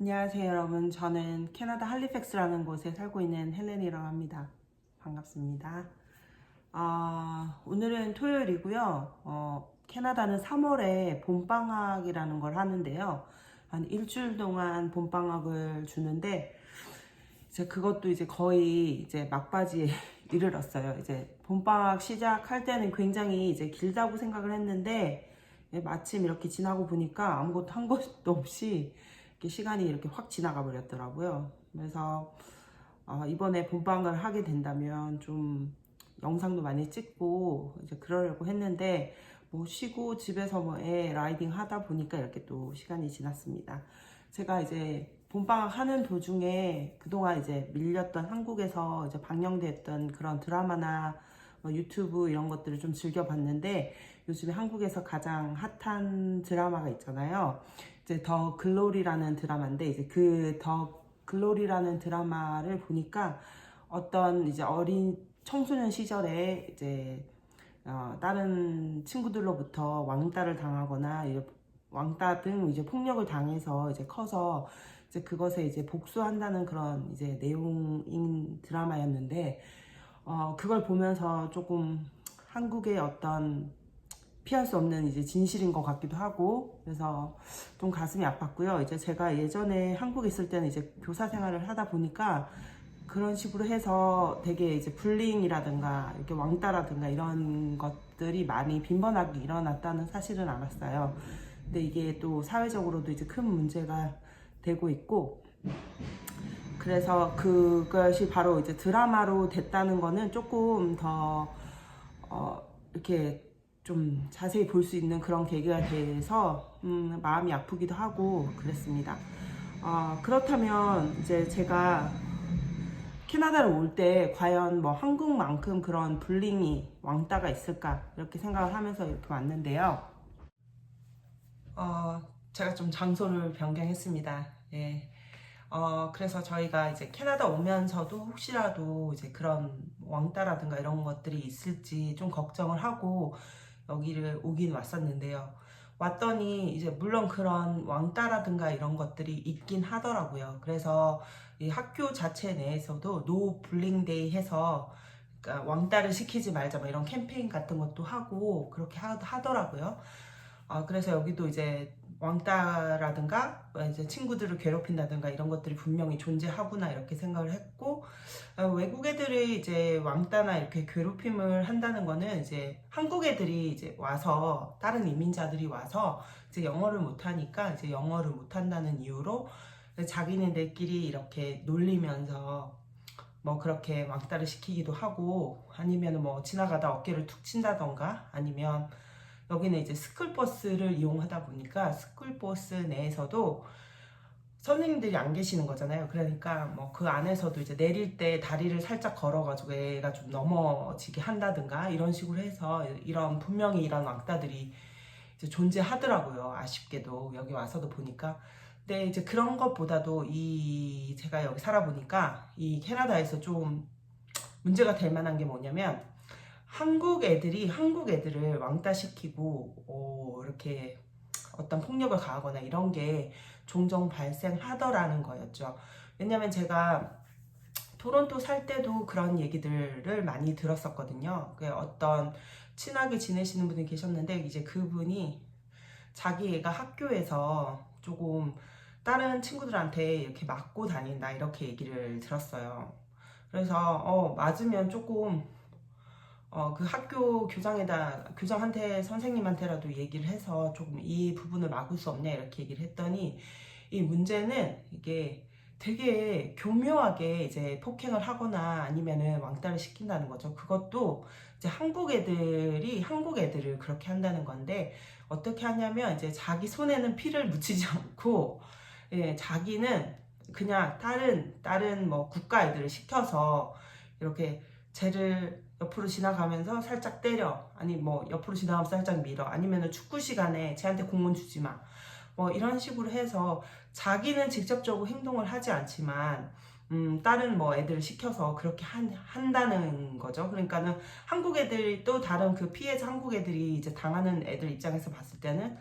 안녕하세요 여러분. 저는 캐나다 할리팩스라는 곳에 살고 있는 헬렌이라고 합니다. 반갑습니다. 오늘은 토요일이고요. 캐나다는 3월에 봄방학이라는 걸 하는데요. 한 일주일 동안 봄방학을 주는데 이제 그것도 이제 거의 이제 막바지에 이르렀어요. 이제 봄방학 시작할 때는 굉장히 이제 길다고 생각을 했는데 마침 이렇게 지나고 보니까 아무것도 한 것도 없이 이렇게 시간이 이렇게 확 지나가 버렸더라고요. 그래서 이번에 본방을 하게 된다면 좀 영상도 많이 찍고 이제 그러려고 했는데 뭐 쉬고 집에서 뭐 애 라이딩 하다 보니까 이렇게 또 시간이 지났습니다. 제가 이제 본방학 하는 도중에 그동안 이제 밀렸던 한국에서 이제 방영됐던 그런 드라마나 뭐 유튜브 이런 것들을 좀 즐겨봤는데 요즘에 한국에서 가장 핫한 드라마가 있잖아요. 이제 더 글로리라는 드라마인데 이제 그 더 글로리라는 드라마를 보니까 어떤 이제 어린 청소년 시절에 이제 다른 친구들로부터 왕따를 당하거나 이제 왕따 등 이제 폭력을 당해서 이제 커서 이제 그것에 이제 복수한다는 그런 이제 내용인 드라마였는데 그걸 보면서 조금 한국의 어떤 피할 수 없는 이제 진실인 것 같기도 하고 그래서 좀 가슴이 아팠고요. 이제 제가 예전에 한국에 있을 때는 이제 교사 생활을 하다 보니까 그런 식으로 해서 되게 이제 불링이라든가 이렇게 왕따라든가 이런 것들이 많이 빈번하게 일어났다는 사실은 알았어요. 근데 이게 또 사회적으로도 이제 큰 문제가 되고 있고 그래서 그것이 바로 이제 드라마로 됐다는 거는 조금 더 이렇게 좀 자세히 볼 수 있는 그런 계기가 돼서 마음이 아프기도 하고 그랬습니다. 그렇다면 이제 제가 캐나다를 올 때 과연 뭐 한국만큼 그런 불링이 왕따가 있을까 이렇게 생각을 하면서 이렇게 왔는데요. 제가 좀 장소를 변경했습니다. 예. 그래서 저희가 이제 캐나다 오면서도 혹시라도 이제 그런 왕따라든가 이런 것들이 있을지 좀 걱정을 하고 여기를 오긴 왔었는데요. 왔더니 이제 물론 그런 왕따라든가 이런 것들이 있긴 하더라고요. 그래서 이 학교 자체 내에서도 노 불링데이 해서 그러니까 왕따를 시키지 말자 뭐 이런 캠페인 같은 것도 하고 그렇게 하더라고요. 그래서 여기도 이제 왕따라든가 이제 친구들을 괴롭힌다든가 이런 것들이 분명히 존재하구나 이렇게 생각을 했고 외국 애들이 이제 왕따나 이렇게 괴롭힘을 한다는 거는 이제 한국 애들이 이제 와서 다른 이민자들이 와서 이제 영어를 못하니까 이제 영어를 못한다는 이유로 자기네들끼리 이렇게 놀리면서 뭐 그렇게 왕따를 시키기도 하고 아니면 뭐 지나가다 어깨를 툭 친다던가 아니면 여기는 이제 스쿨버스를 이용하다 보니까 스쿨버스 내에서도 선생님들이 안 계시는 거잖아요. 그러니까 뭐 그 안에서도 이제 내릴 때 다리를 살짝 걸어가지고 애가 좀 넘어지게 한다든가 이런 식으로 해서 이런 분명히 이런 왕따들이 이제 존재하더라고요. 아쉽게도 여기 와서도 보니까. 근데 이제 그런 것보다도 이 제가 여기 살아보니까 이 캐나다에서 좀 문제가 될 만한 게 뭐냐면 한국 애들이 한국 애들을 왕따시키고 이렇게 어떤 폭력을 가하거나 이런 게 종종 발생하더라는 거였죠. 왜냐면 제가 토론토 살 때도 그런 얘기들을 많이 들었었거든요. 그 어떤 친하게 지내시는 분이 계셨는데 이제 그분이 자기 애가 학교에서 조금 다른 친구들한테 이렇게 맞고 다닌다 이렇게 얘기를 들었어요. 그래서 맞으면 조금 그 학교 교장한테 선생님한테라도 얘기를 해서 조금 이 부분을 막을 수 없냐 이렇게 얘기를 했더니 이 문제는 이게 되게 교묘하게 이제 폭행을 하거나 아니면은 왕따를 시킨다는 거죠. 그것도 이제 한국 애들을 그렇게 한다는 건데 어떻게 하냐면 이제 자기 손에는 피를 묻히지 않고 자기는 그냥 다른 뭐 국가 애들을 시켜서 이렇게 쟤를 옆으로 지나가면서 살짝 때려 아니 뭐 옆으로 지나가면서 살짝 밀어 아니면은 축구 시간에 쟤한테 공은 주지 마 뭐 이런 식으로 해서 자기는 직접적으로 행동을 하지 않지만 다른 뭐 애들을 시켜서 그렇게 한다는 거죠. 그러니까는 한국 애들이 또 다른 그 피해자 한국 애들이 이제 당하는 애들 입장에서 봤을 때는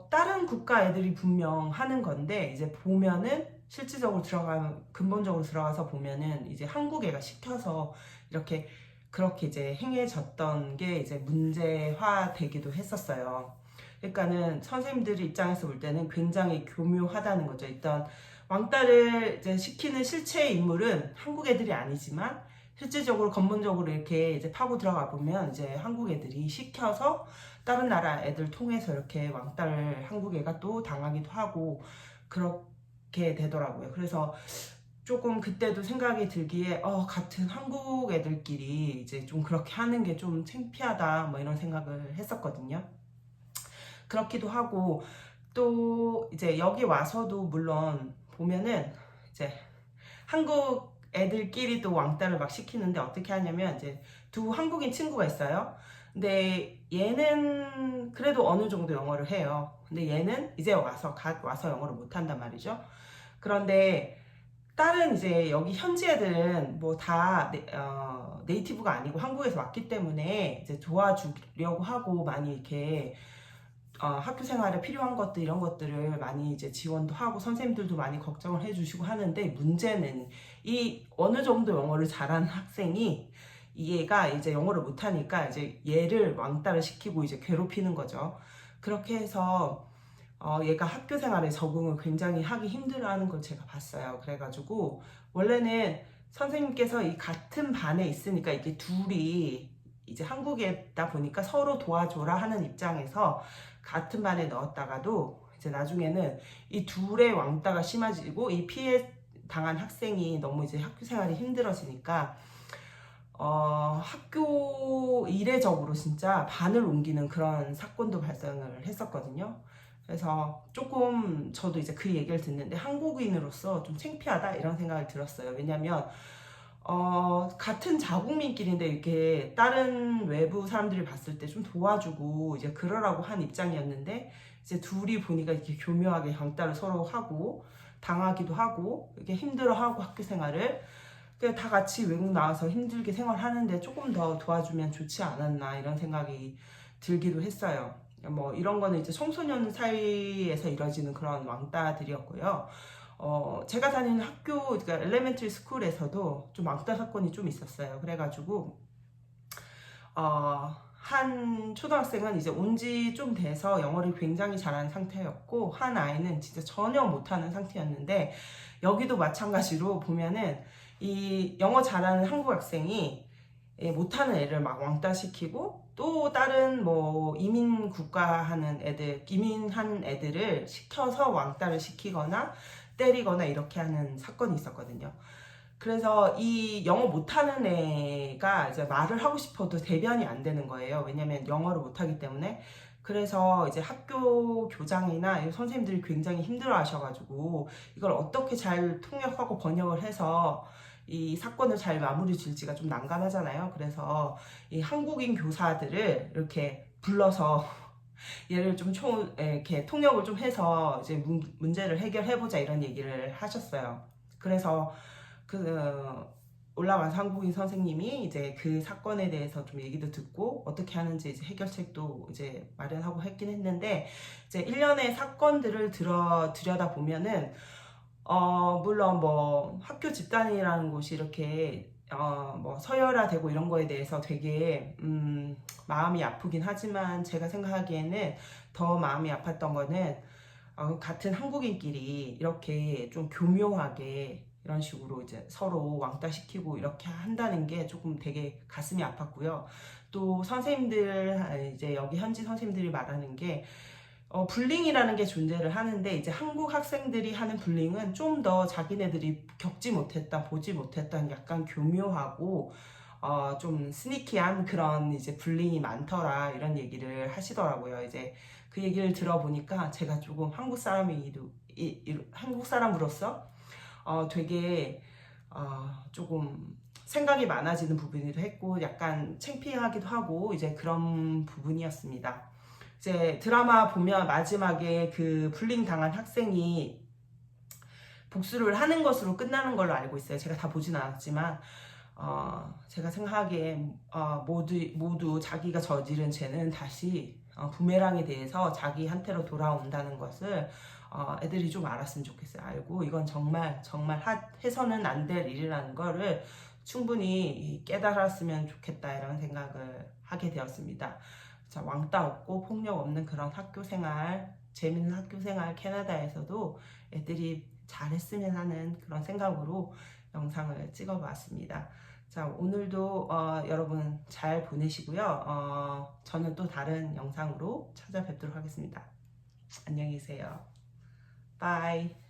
다른 국가 애들이 분명 하는 건데 이제 보면은 실질적으로 근본적으로 들어가서 보면은 이제 한국 애가 시켜서 이렇게 그렇게 이제 행해졌던 게 이제 문제화되기도 했었어요. 그러니까는 선생님들 입장에서 볼 때는 굉장히 교묘하다는 거죠. 일단 왕따를 이제 시키는 실체의 인물은 한국 애들이 아니지만 실질적으로 근본적으로 이렇게 이제 파고 들어가 보면 이제 한국 애들이 시켜서 다른 나라 애들 통해서 이렇게 왕따를 한국 애가 또 당하기도 하고 그렇게 되더라고요. 그래서 조금 그때도 생각이 들기에 같은 한국 애들끼리 이제 좀 그렇게 하는 게 좀 창피하다 뭐 이런 생각을 했었거든요. 그렇기도 하고 또 이제 여기 와서도 물론 보면은 이제 한국 애들끼리 또 왕따를 막 시키는데 어떻게 하냐면 이제 두 한국인 친구가 있어요. 근데 얘는 그래도 어느 정도 영어를 해요. 근데 얘는 이제 와서 영어를 못한단 말이죠. 그런데 다른 이제 여기 현지 애들은 뭐 다 네이티브가 아니고 한국에서 왔기 때문에 이제 도와주려고 하고 많이 이렇게 학교 생활에 필요한 것들 이런 것들을 많이 이제 지원도 하고 선생님들도 많이 걱정을 해주시고 하는데 문제는 이 어느 정도 영어를 잘하는 학생이 이 얘가 이제 영어를 못하니까 이제 얘를 왕따를 시키고 이제 괴롭히는 거죠. 그렇게 해서 얘가 학교 생활에 적응을 굉장히 하기 힘들어하는 걸 제가 봤어요. 그래가지고 원래는 선생님께서 이 같은 반에 있으니까 이게 둘이 이제 한국에다 보니까 서로 도와줘라 하는 입장에서 같은 반에 넣었다가도 이제 나중에는 이 둘의 왕따가 심해지고 이 피해 당한 학생이 너무 이제 학교 생활이 힘들어지니까 학교 이례적으로 진짜 반을 옮기는 그런 사건도 발생을 했었거든요. 그래서 조금 저도 이제 그 얘기를 듣는데 한국인으로서 좀 창피하다 이런 생각이 들었어요. 왜냐면 같은 자국민끼리인데 이렇게 다른 외부 사람들이 봤을 때 좀 도와주고 이제 그러라고 한 입장이었는데 이제 둘이 보니까 이렇게 교묘하게 왕따를 서로 하고 당하기도 하고 이렇게 힘들어하고 학교 생활을 다 같이 외국 나와서 힘들게 생활하는데 조금 더 도와주면 좋지 않았나 이런 생각이 들기도 했어요. 뭐 이런 거는 이제 청소년 사이에서 이뤄지는 그런 왕따들이었고요. 제가 다니는 학교, 그러니까 엘레멘터리 스쿨에서도 좀 왕따 사건이 좀 있었어요. 그래가지고 한 초등학생은 이제 온 지 좀 돼서 영어를 굉장히 잘하는 상태였고 한 아이는 진짜 전혀 못하는 상태였는데 여기도 마찬가지로 보면은 이 영어 잘하는 한국 학생이 못하는 애를 막 왕따시키고 또 다른 뭐 이민 국가 하는 애들, 이민한 애들을 시켜서 왕따를 시키거나 때리거나 이렇게 하는 사건이 있었거든요. 그래서 이 영어 못하는 애가 이제 말을 하고 싶어도 대변이 안 되는 거예요. 왜냐면 영어를 못하기 때문에. 그래서 이제 학교 교장이나 선생님들이 굉장히 힘들어 하셔가지고 이걸 어떻게 잘 통역하고 번역을 해서 이 사건을 잘 마무리 질지가 좀 난감하잖아요. 그래서 이 한국인 교사들을 이렇게 불러서 얘를 좀 이렇게 통역을 좀 해서 이제 문제를 해결해보자 이런 얘기를 하셨어요. 그래서 올라와서 한국인 선생님이 이제 그 사건에 대해서 좀 얘기도 듣고 어떻게 하는지 이제 해결책도 이제 마련하고 했긴 했는데 이제 일련의 사건들을 들여다 보면은 물론 뭐 학교 집단이라는 곳이 이렇게 뭐 서열화되고 이런 거에 대해서 되게 마음이 아프긴 하지만 제가 생각하기에는 더 마음이 아팠던 거는 같은 한국인끼리 이렇게 좀 교묘하게 이런 식으로 이제 서로 왕따시키고 이렇게 한다는 게 조금 되게 가슴이 아팠고요. 또 선생님들 이제 여기 현지 선생님들이 말하는 게 불링이라는 게 존재를 하는데 이제 한국 학생들이 하는 불링은 좀 더 자기네들이 겪지 못했다, 보지 못했던 약간 교묘하고 좀 스니키한 그런 이제 불링이 많더라 이런 얘기를 하시더라고요. 이제 그 얘기를 들어보니까 제가 조금 한국 사람으로서 되게 조금 생각이 많아지는 부분이기도 했고 약간 창피하기도 하고 이제 그런 부분이었습니다. 이제 드라마 보면 마지막에 그 불링 당한 학생이 복수를 하는 것으로 끝나는 걸로 알고 있어요. 제가 다 보진 않았지만 제가 생각하기에 모두 자기가 저지른 죄는 다시 부메랑에 대해서 자기한테로 돌아온다는 것을 애들이 좀 알았으면 좋겠어요. 알고 이건 정말 해서는 안 될 일이라는 거를 충분히 깨달았으면 좋겠다 이런 생각을 하게 되었습니다. 자, 왕따 없고 폭력 없는 그런 학교 생활, 재밌는 학교 생활 캐나다에서도 애들이 잘했으면 하는 그런 생각으로 영상을 찍어 봤습니다. 자, 오늘도 여러분 잘 보내시고요. 저는 또 다른 영상으로 찾아뵙도록 하겠습니다. 안녕히 계세요. 바이.